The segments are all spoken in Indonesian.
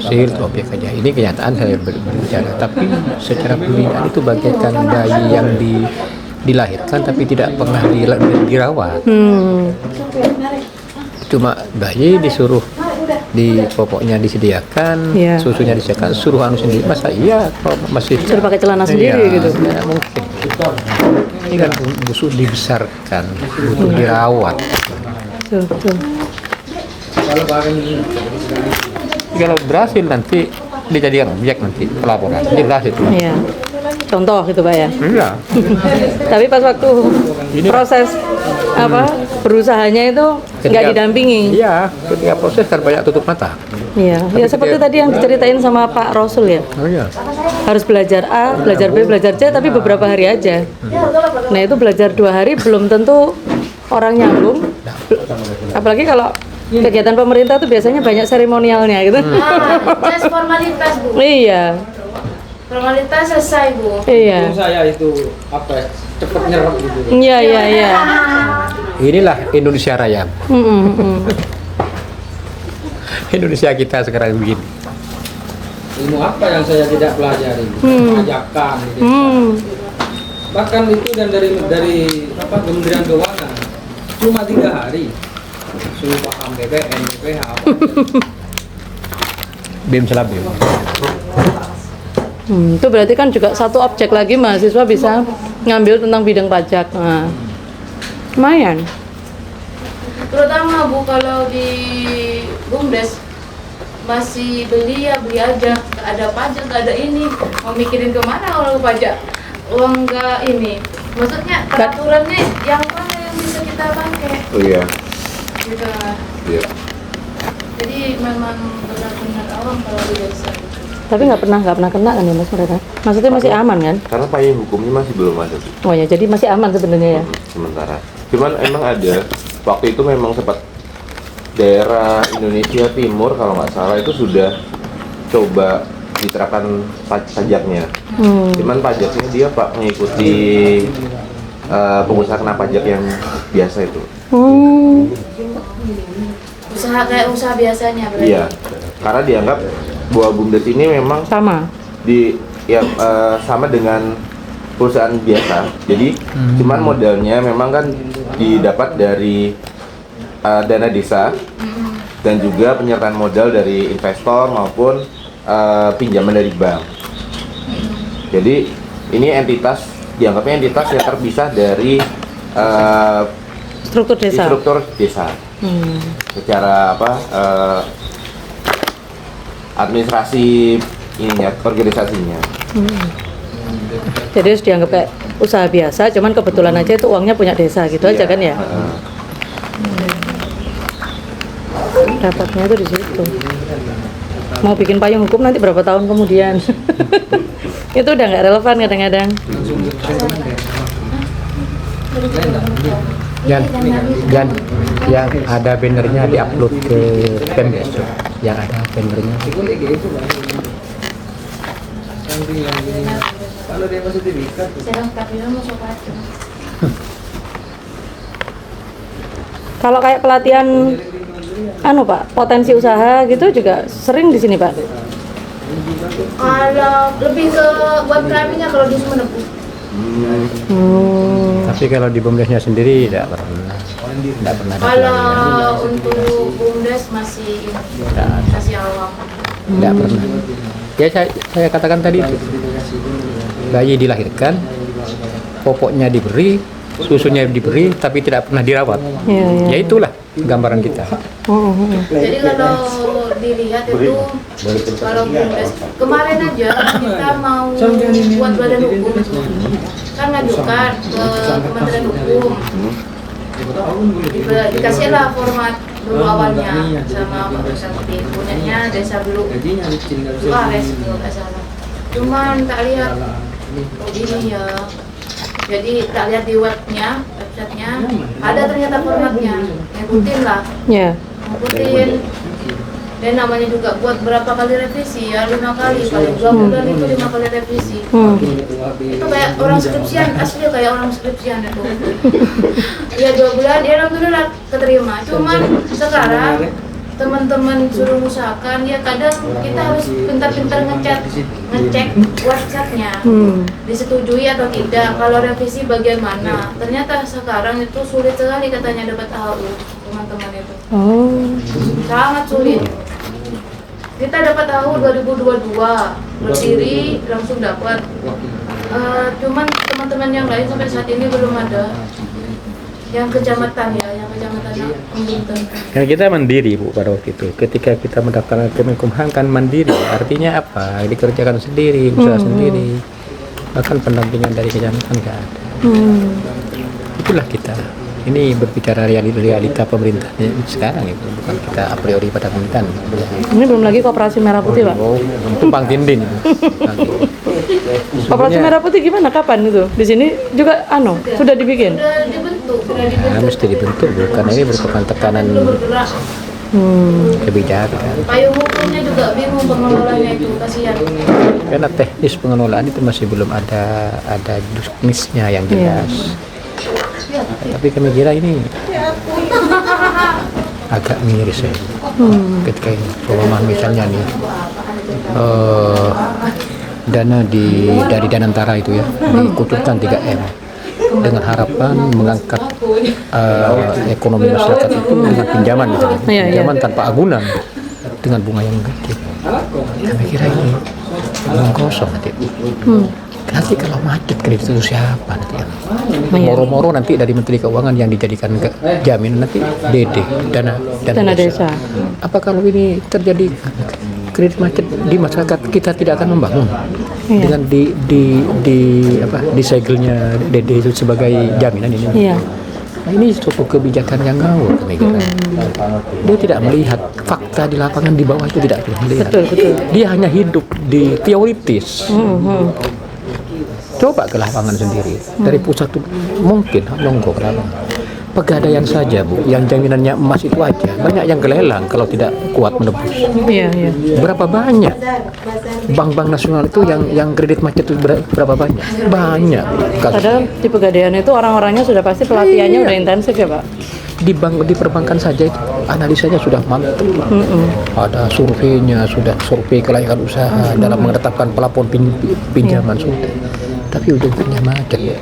hasil itu objek aja. Ini kenyataan saya berbicara, tapi secara pembinaan itu bagaikan bayi yang dilahirkan tapi tidak pernah dirawat. Cuma bayi disuruh popoknya disediakan, susunya disediakan, suruh anu sendiri. Masa iya kalau masih suruh pakai celana sendiri gitu? Ya, mungkin. Ini kan busuk dibesarkan, butuh dirawat. Betul. Kalau berhasil nanti dijadikan objek nanti pelaporan, jelas itu. Iya. Contoh gitu Pak ya? Iya. Tapi pas waktu proses berusahanya itu nggak didampingi? Iya, ketika proses kan banyak tutup mata. Iya, ya seperti tadi yang diceritain sama Pak Rasul ya. Oh iya. Harus belajar A, belajar B, belajar C, tapi beberapa hari aja. Nah itu belajar 2 hari belum tentu orang nyambung. Apalagi kalau kegiatan pemerintah tuh biasanya banyak seremonialnya gitu. Tes formalitas Bu. Iya. Formalitas selesai Bu. Iya. Saya itu cepat nyerap gitu. Iya. Inilah Indonesia Raya. Indonesia kita sekarang begini. Ilmu apa yang saya tidak pelajari? Ajakan gitu. Bahkan itu dan dari Kementerian Keuangan cuma 3 hari suruh paham BPN, BPH apa. BEM Selabim. Itu berarti kan juga satu objek lagi mahasiswa bisa ngambil tentang bidang pajak. Nah, lumayan. Terutama Bu kalau di BUMDes masih beli aja, nggak ada pajak, nggak ada ini, mau mikirin kemana kalau pajak uang nggak ini, maksudnya peraturannya yang mana yang bisa kita pakai? Oh iya. Gitu. Iya. Jadi memang benar-benar awam kalau di desa. Tapi nggak pernah kena kan ya Mas mereka? Maksudnya masih aman kan? Karena payung hukumnya masih belum ada. Oh ya, jadi masih aman sebenarnya ya. Sementara. Cuman emang ada. Waktu itu memang sempat daerah Indonesia Timur kalau nggak salah itu sudah coba diterapkan pajaknya. Cuman pajaknya dia mengikuti pengusaha kena pajak yang biasa itu. Usaha kayak usaha biasanya berarti. Iya. Karena dianggap bahwa BUMDes ini memang Sama. sama dengan perusahaan biasa. Jadi cuman modalnya memang kan didapat dari dana desa dan juga penyertaan modal dari investor maupun pinjaman dari bank. Jadi ini dianggapnya entitas yang terpisah dari Struktur desa. Secara administrasi organisasinya. Jadi harus dianggap kayak usaha biasa, cuman kebetulan aja itu uangnya punya desa gitu aja kan ya. Dapatnya itu di situ. Mau bikin payung hukum nanti berapa tahun kemudian? Itu udah nggak relevan kadang-kadang. Dan yang ada bannernya diupload ke Pemdes, yang ada bannernya. Kalau dia masih diikat, Kalau kayak pelatihan Pak, potensi usaha gitu juga sering di sini Pak. Kalau lebih ke buat kami-nya kalau di Sumeneb. Tapi kalau di BUMDesnya sendiri tidak pernah. Kalau untuk BUMDes masih awam. Tidak pernah. Ya saya katakan tadi itu. Bayi dilahirkan, popoknya diberi, susunya diberi, tapi tidak pernah dirawat. Ya itulah gambaran kita. Jadi kalau dilihat itu, kalau BUMDes kemarin aja kita mau buat badan hukum itu, kan ngajukan ke Kementerian Hukum, dikasihlah format dulu awalnya sama Pak Bupati, punyanya Desa Beluk Suarez kalau nggak salah. Cuman tak lihat begini ya. Jadi tak lihat di websitenya ada ternyata formatnya. Ngikutin lah. Ngikutin. Dan namanya juga buat berapa kali revisi ya, 5 kali, paling 2 bulan itu 5 kali revisi. Itu kayak orang skripsian, asli kayak orang skripsian itu. Ya 2 bulan, ya alhamdulillah keterima. Cuman sekarang teman-teman suruh usahakan, ya kadang kita harus pintar-pintar ngecek WhatsApp-nya, disetujui atau tidak, kalau revisi bagaimana. Ternyata sekarang itu sulit sekali katanya dapat AHU, teman-teman itu. Sangat sulit. Kita dapat AHU 2022, berdiri langsung dapat. Cuman teman-teman yang lain sampai saat ini belum ada. Yang kecamatan Bunten. Kan kita mandiri Bu pada waktu itu. Ketika kita mendaftar Kemenkumham kan mandiri. Artinya apa? Dikerjakan sendiri, usaha sendiri. Bahkan pendampingan dari kecamatan nggak ada. Itulah kita. Ini berbicara realita pemerintah sekarang itu, bukan kita a priori pada pemerintahan. Ini belum lagi Koperasi Merah Putih, Pak. Oh, itu Bang Tindin itu. Koperasi Merah Putih gimana? Kapan itu? Di sini juga sudah dibikin. Sudah dibentuk. Nah, mesti dibentuk Bu, karena ini merupakan tekanan Bergerak. kebijakan. Payung hukumnya juga bingung pengelolanya itu, kasihan. Karena teknis pengelolaan itu masih belum ada juknisnya yang jelas. Tapi kami kira ini agak miris ya. Ketika ini, misalnya nih dana dari Danantara itu ya dikucurkan 3M dengan harapan mengangkat ekonomi masyarakat itu dengan pinjaman misalnya, pinjaman tanpa agunan dengan bunga yang gede. Kami kira ini belum kosong nanti. Nanti kalau macet kredit itu siapa nanti ya? Moro-moro nanti dari Menteri Keuangan yang dijadikan jaminan nanti DD, dana desa. Apa kalau ini terjadi kredit macet di masyarakat, kita tidak akan membangun dengan disegelnya DD itu sebagai jaminan ini. Nah, ini suatu kebijakan yang ngawur kami kira. Dia tidak melihat fakta di lapangan di bawah itu, tidak melihat. Betul. Dia hanya hidup di teoritis. Coba ke lapangan sendiri. Dari pusat itu mungkin nonggo ke lapangan. Pegadaian saja Bu, yang jaminannya emas itu aja banyak yang kelelang kalau tidak kuat menebus. Berapa banyak bank-bank nasional itu yang kredit macet itu berapa banyak? Banyak. Padahal di Pegadaian itu orang-orangnya sudah pasti pelatihannya udah intensif ya Pak. Di perbankan saja itu analisanya sudah mantap. Ada surveinya, sudah survei kelayakan usaha dalam menetapkan pelapor pinjaman sudah. Tapi ujung-ujungnya macet. Iya.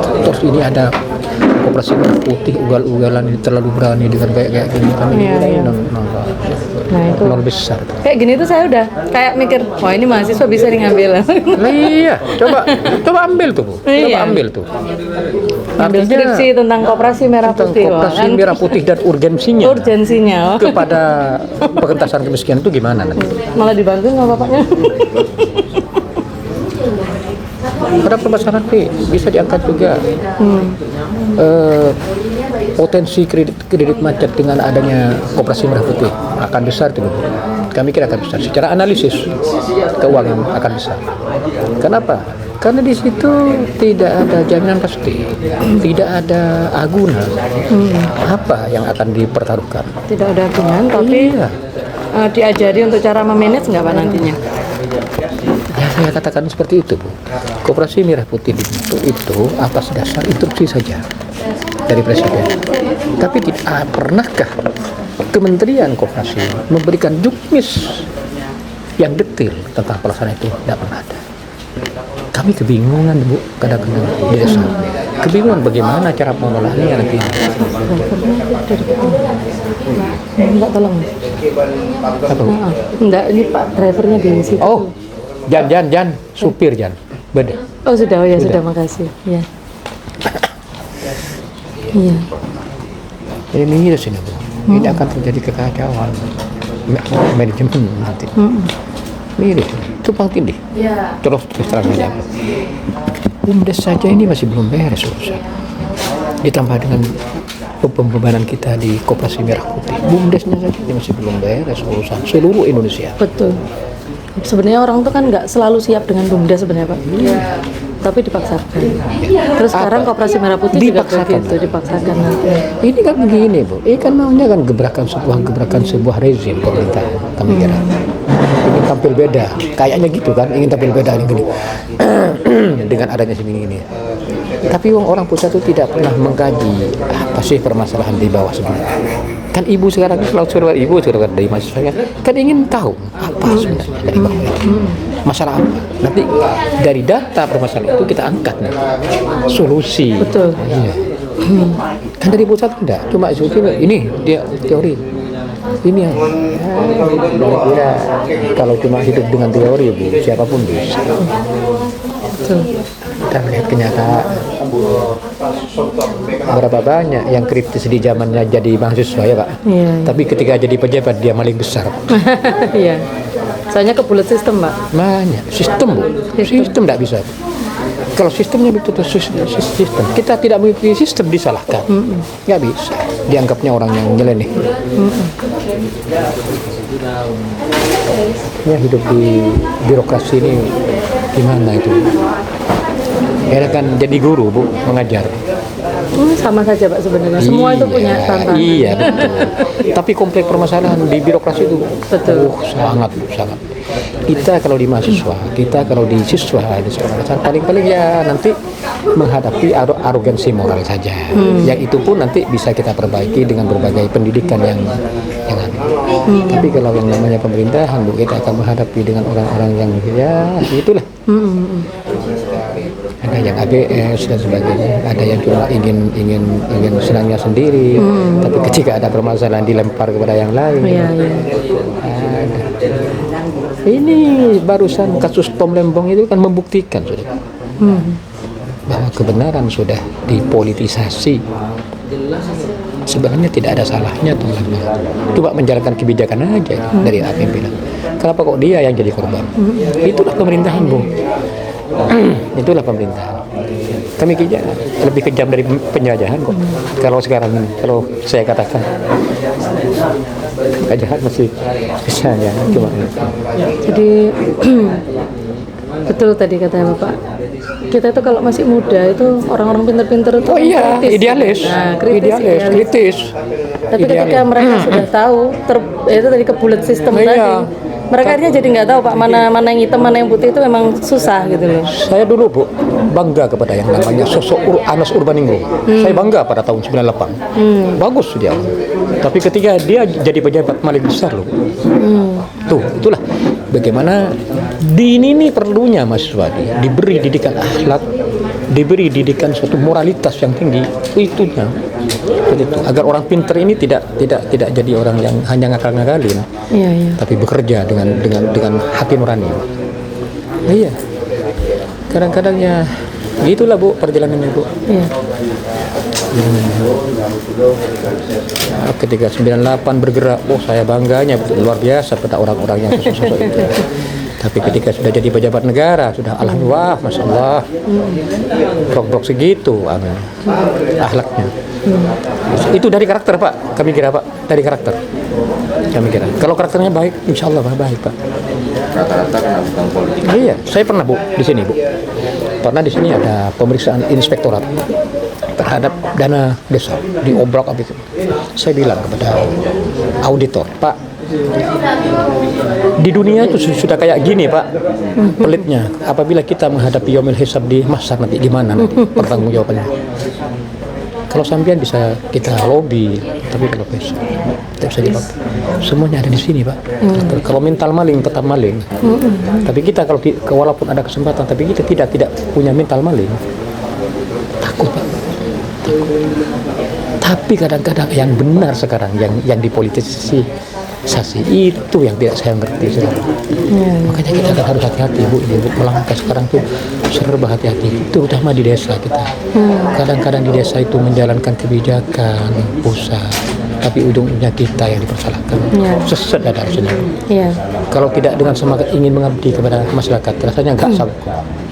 Terus ini ada Koperasi Merah Putih ugal-ugalan ini terlalu berani dengan kayak gini kan Nah itu nol besar. Kayak gini tuh saya udah kayak mikir, wah ini mahasiswa bisa nih ngambil. Iya, coba ambil tuh Bu. Coba ambil tuh. Ambil skripsi tentang Koperasi Merah Putih. Koperasi Merah Putih dan urgensinya kepada pengentasan kemiskinan itu gimana nanti? Malah dibantu nggak bapaknya? Pada permasalahan bisa diangkat juga potensi kredit macet dengan adanya Koperasi Merah Putih akan besar tuh. Kami kira akan besar. Secara analisis keuangan akan besar. Kenapa? Karena di situ tidak ada jaminan pasti, tidak ada agunan. Apa yang akan dipertaruhkan? Tidak ada agunan, tapi diajari untuk cara memanage nggak Pak nantinya? Ya saya katakan seperti itu Bu. Koperasi Merah Putih dibentuk itu atas dasar instruksi saja dari Presiden. Tapi tidak pernahkah Kementerian Koperasi memberikan juknis yang detail tentang pelaksanaan itu? Tidak pernah ada. Kami kebingungan Bu, kadang-kadang di desa. Kebingungan bagaimana cara mengelolanya nanti. Enggak tolong. Apa Bu? Enggak, ini Pak drivernya di situ. Oh, Jan, supir Jan. Beda. Oh sudah, sudah, makasih. Iya. Ini miris ini Bu. Ini akan terjadi kekacauan manajemen nanti. Miris. Itu Bang Tindih. Terus terang saja. BUMDes saja ini masih belum beres urusan. Ditambah dengan bebanan kita di Koperasi Merah Putih. BUMDesnya saja ini masih belum beres urusan seluruh Indonesia. Betul. Sebenarnya orang tuh kan nggak selalu siap dengan BUMDes sebenarnya Pak. Tapi dipaksakan. Terus sekarang Koperasi Merah Putih juga begitu, dipaksakan nanti. Ini kan begini Bu, ini kan maunya kan gebrakan sebuah rezim pemerintah kami kira. Ingin tampil beda, kayaknya gitu kan, ingin tampil beda ini gini. Dengan adanya sini ini. Tapi orang pusat itu tidak pernah mengkaji apa sih permasalahan di bawah sebenarnya. Kan ibu sekarang selalu suruh dari mahasiswa kan ingin tahu apa sebenarnya dari bawah itu. Masalah apa? Nanti dari data permasalahan itu kita angkat nih solusi. Betul. Iya. Kan dari pusat enggak, cuma ini dia teori. Ini yang kira-kira kalau cuma hidup dengan teori Bu, siapapun bisa. Betul. Kita lihat kenyataan. Berapa banyak yang kritis di zamannya jadi mahasiswa ya Pak. Iya. Tapi ketika jadi pejabat dia maling besar. Iya. Soalnya kebulet sistem, Pak. Banyak sistem Bu. Sistem tidak bisa. Kalau sistemnya betul sistem, kita tidak mengikuti sistem disalahkan, nggak bisa. Dianggapnya orang yang nyeleneh. Ya hidup di birokrasi ini gimana itu? Ya kan jadi guru Bu, mengajar. Sama saja Pak sebenarnya. Semua itu punya tantangan. Iya betul. Tapi kompleks permasalahan di birokrasi itu Betul. sangat. Kita kalau di mahasiswa, kita kalau di siswa di sekolah dasar paling-paling ya nanti menghadapi arogansi moral saja. Yang itu pun nanti bisa kita perbaiki dengan berbagai pendidikan yang ada. Tapi kalau yang namanya pemerintahan Bu, kita akan menghadapi dengan orang-orang yang ya itulah. Ada yang ABS dan sebagainya, ada yang cuma ingin senangnya sendiri, tapi ketika ada permasalahan dilempar kepada yang lain. Iya. Ada. Ini barusan kasus Tom Lembong itu kan membuktikan sudah bahwa kebenaran sudah dipolitisasi. Sebenarnya tidak ada salahnya Tom Lembong, coba menjalankan kebijakan aja dari pimpinan. Kenapa kok dia yang jadi korban? Itulah pemerintahan Bu. Itulah pemerintahan. Kami lebih kejam dari penjajahan kok. Kalau sekarang ini, kalau saya katakan penjajahan masih bisa ya, cuma. Jadi betul tadi katanya Bapak. Kita itu kalau masih muda itu orang-orang pinter-pinter itu kritis. Idealis. Nah, kritis. Tapi ketika mereka sudah tahu itu tadi kebulet sistem tadi. Mereka akhirnya jadi nggak tahu Pak mana yang hitam mana yang putih itu memang susah gitu loh. Saya dulu Bu bangga kepada yang namanya sosok Anas Urbaningrum. Saya bangga pada tahun 98. Bagus dia. Tapi ketika dia jadi pejabat paling besar loh. Tuh, itulah bagaimana ini perlunya mahasiswa diberi didikan akhlak, diberi didikan suatu moralitas yang tinggi. Itunya. Begitu. Agar orang pinter ini tidak jadi orang yang hanya ngakal-ngakalin. Iya. Tapi bekerja dengan hati nurani. Iya. Kadang-kadang ya gitulah Bu perjalanannya Bu. Iya. Ketika 98 bergerak, saya bangganya luar biasa pada orang-orang yang sosok-sosok itu. Tapi ketika sudah jadi pejabat negara, sudah alhamdulillah, masya Allah, brok-brok segitu, akhlaknya. Itu dari karakter Pak, kami kira Pak, dari karakter. Kami kira. Kalau karakternya baik, insya Allah baik Pak. Rata-rata kena bukan politik. Iya, saya pernah Bu di sini Bu. Pernah di sini ada pemeriksaan inspektorat terhadap dana desa diobrak habis. Saya bilang kepada auditor, Pak, di dunia itu sudah kayak gini Pak, pelitnya. Apabila kita menghadapi yaumil hisab di mahsyar nanti gimana nanti pertanggungjawabannya? Kalau sampean bisa kita lobby, tapi kalau besok tidak bisa dipakai. Semuanya ada di sini Pak. Kalau mental maling tetap maling. Tapi kita kalau walaupun ada kesempatan, tapi kita tidak punya mental maling. Takut Pak. Tapi kadang-kadang yang benar sekarang yang dipolitisasi itu yang tidak saya ngerti sekarang. Makanya kita kan harus hati-hati Bu, melangkah sekarang tuh serba hati-hati, terutama di desa kita. Kadang-kadang di desa itu menjalankan kebijakan pusat, tapi ujung-ujungnya kita yang dipersalahkan. Sesat ada sebenarnya. Kalau tidak dengan semangat ingin mengabdi kepada masyarakat, rasanya nggak sanggup.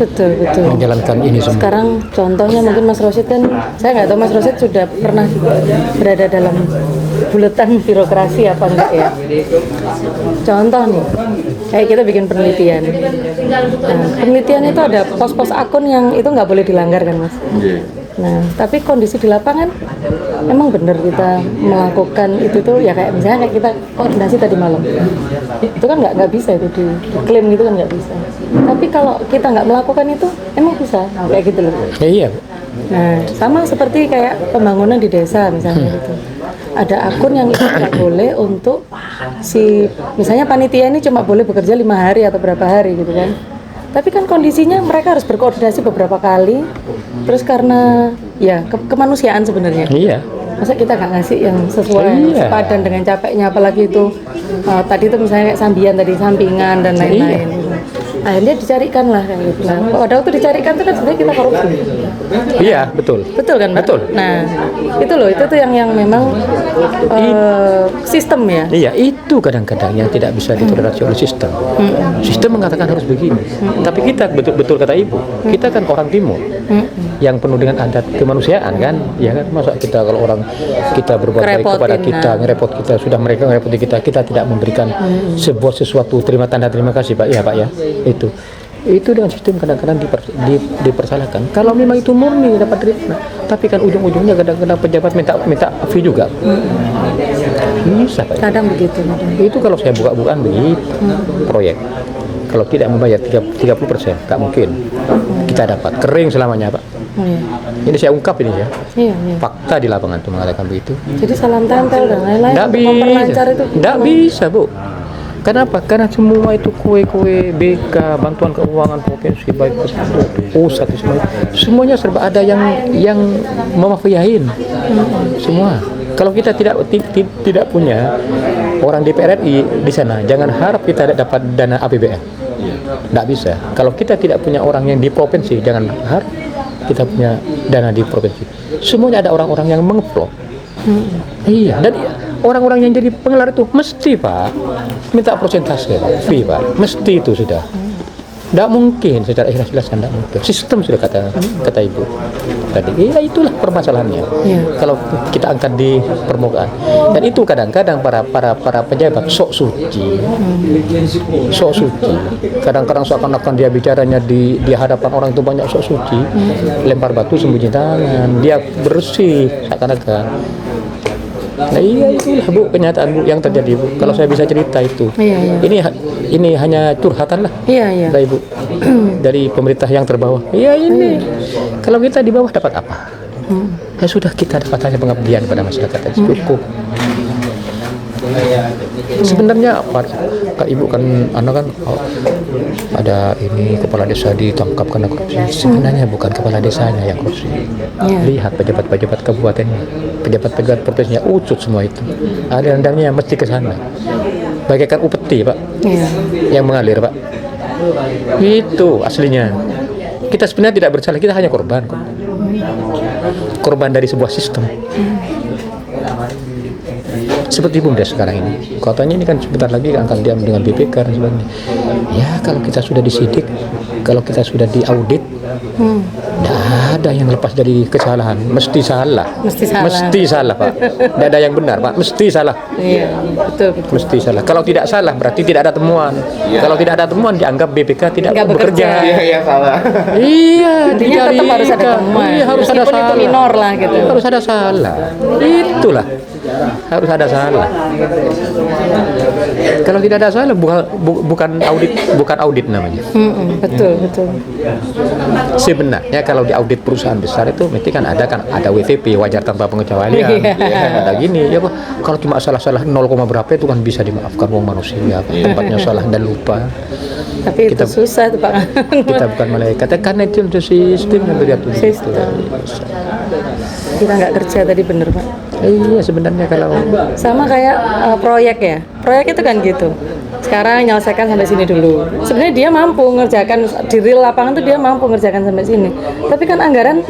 Betul. Menjalankan ini semua. Sekarang contohnya mungkin Mas Rosid kan, saya nggak tahu Mas Rosid sudah pernah berada dalam buletan birokrasi apa enggak ya? Contoh nih, kayak kita bikin penelitian. Nah, penelitian itu ada pos-pos akun yang itu nggak boleh dilanggar kan Mas? Nah, tapi kondisi di lapangan emang benar kita melakukan itu tuh ya kayak misalnya kayak kita koordinasi tadi malam. Itu kan nggak bisa itu diklaim gitu kan nggak bisa. Tapi kalau kita nggak melakukan itu emang bisa kayak gitu loh. Iya. Nah, sama seperti kayak pembangunan di desa misalnya gitu. Ada akun yang itu nggak boleh untuk misalnya panitia ini cuma boleh bekerja 5 hari atau berapa hari gitu kan. Tapi kan kondisinya mereka harus berkoordinasi beberapa kali. Terus karena ya kemanusiaan sebenarnya. Iya. Masa kita nggak ngasih yang sesuai sepadan dengan capeknya, apalagi itu tadi itu misalnya kayak sambian tadi, sampingan dan lain-lain. Akhirnya dicarikan lah kayak gitu. Nah, padahal itu dicarikan itu kan sebenarnya kita korupsi. Iya, betul. Betul kan, Mbak? Betul. Nah, itu loh, itu tuh yang memang sistem ya. Iya, itu kadang-kadang yang tidak bisa ditoleransi oleh sistem. Sistem mengatakan harus begini. Tapi kita betul-betul kata Ibu, kita kan orang timur yang penuh dengan adat kemanusiaan kan, ya kan. Masa kita kalau orang kita berbuat baik kepada kita, ngerepot kita, sudah mereka ngerepoti kita tidak memberikan sebuah sesuatu terima kasih Pak, ya Pak ya. Itu dengan sistem kadang-kadang dipersalahkan. Kalau memang itu murni dapat terima, tapi kan ujung-ujungnya kadang-kadang pejabat minta fee juga. Bisa Pak. Kadang begitu. Itu kalau saya buka-bukaan begitu proyek. Kalau tidak membayar 30%, tak mungkin kita dapat kering selamanya Pak. Ini saya ungkap ini ya. Iya. Fakta di lapangan itu mengatakan begitu. Jadi salam tempel dan lain-lain untuk memperlancar itu. Tidak bisa Bu. Kenapa? Karena semua itu kue-kue BK, bantuan keuangan provinsi, baik pusat, semuanya serba ada yang memafiahin semua. Kalau kita tidak punya orang DPR RI di sana, jangan harap kita dapat dana APBN. Tidak bisa. Kalau kita tidak punya orang yang di provinsi, jangan harap kita punya dana di provinsi. Semuanya ada orang-orang yang mengevlog. Iya, dan orang-orang yang jadi pengelar itu mesti Pak minta persentase fee Pak, mesti itu sudah. Tidak mungkin secara ikhlas tidak mungkin. Sistem sudah kata Ibu tadi. Ya itulah permasalahannya. Kalau kita angkat di permukaan. Dan itu kadang-kadang para pejabat sok suci. Kadang-kadang seakan-akan dia bicaranya di hadapan orang itu banyak sok suci. Lempar batu sembunyi tangan. Dia bersih seakan-akan. Nah iya itulah Bu kenyataan Bu yang terjadi Bu. Kalau saya bisa cerita itu. Ini hanya curhatan lah. Iya. Dari Ibu dari pemerintah yang terbawah. Iya ini. Kalau kita di bawah dapat apa? Ya sudah kita dapat hanya pengabdian pada masyarakat aja cukup. Sebenarnya Kak Ibu kan ada ini kepala desa ditangkap karena korupsi. Sebenarnya bukan kepala desanya yang korupsi. Lihat pejabat-pejabat kabupatennya, pejabat-pejabat provinsinya ucut semua itu. Aliran-alirannya mesti ke sana. Bagaikan upeti Pak, yang mengalir Pak. Itu aslinya. Kita sebenarnya tidak bersalah, kita hanya korban kok. Korban dari sebuah sistem. Seperti BUMDes sekarang ini, katanya ini kan sebentar lagi akan diam dengan BPK dan sebagainya. Ya kalau kita sudah disidik, kalau kita sudah diaudit, tidak ada yang lepas dari kesalahan. Mesti salah Pak. Tidak ada yang benar Pak, mesti salah. Iya, betul. Mesti salah. Kalau tidak salah berarti tidak ada temuan. Kalau tidak ada temuan dianggap BPK tidak bekerja. Iya salah. Iya, intinya tetap harus ada temuan. Iya, harus ada meskipun salah. itu minor lah gitu. Harus ada salah. Itulah. Harus ada salah. Kalau tidak ada salah bukan audit namanya. Betul. Sebenarnya kalau di audit perusahaan besar itu mesti kan ada WTP, wajar tanpa pengecualian. Ada gini ya Pak. Kalau cuma salah-salah 0, berapa itu kan bisa dimaafkan wong manusia. Tempatnya salah dan lupa. Tapi itu susah tuh Pak. Kita bukan malaikat. Karena itu sistem yang beriatu gitu. Kita nggak kerja tadi bener Pak. Iya sebenarnya kalau sama kayak proyek ya. Proyek itu kan gitu. Sekarang menyelesaikan sampai sini dulu. Sebenarnya dia mampu mengerjakan di real lapangan tuh dia mampu mengerjakan sampai sini. Tapi kan anggaran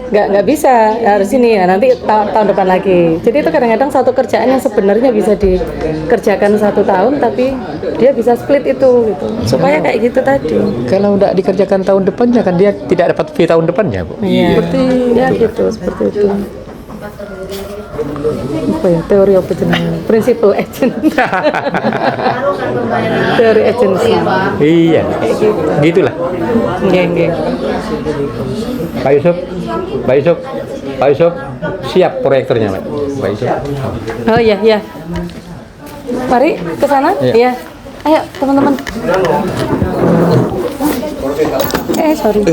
nggak bisa harus ini ya nanti tahun depan lagi. Jadi itu kadang-kadang satu kerjaan yang sebenarnya bisa dikerjakan 1 tahun tapi dia bisa split itu gitu. Supaya kayak gitu tadi. kalau tidak dikerjakan tahun depannya kan dia tidak dapat fee tahun depannya Bu. Iya. Seperti itu. Apa ya teori apa jenenge? Principal agent. Teori agency. Iya. Gitulah. Nggih. Pak Yusuf, siap proyektornya Pak Yusuf. Oh iya. Mari ke sana. Iya. Ayo teman-teman. Sorry.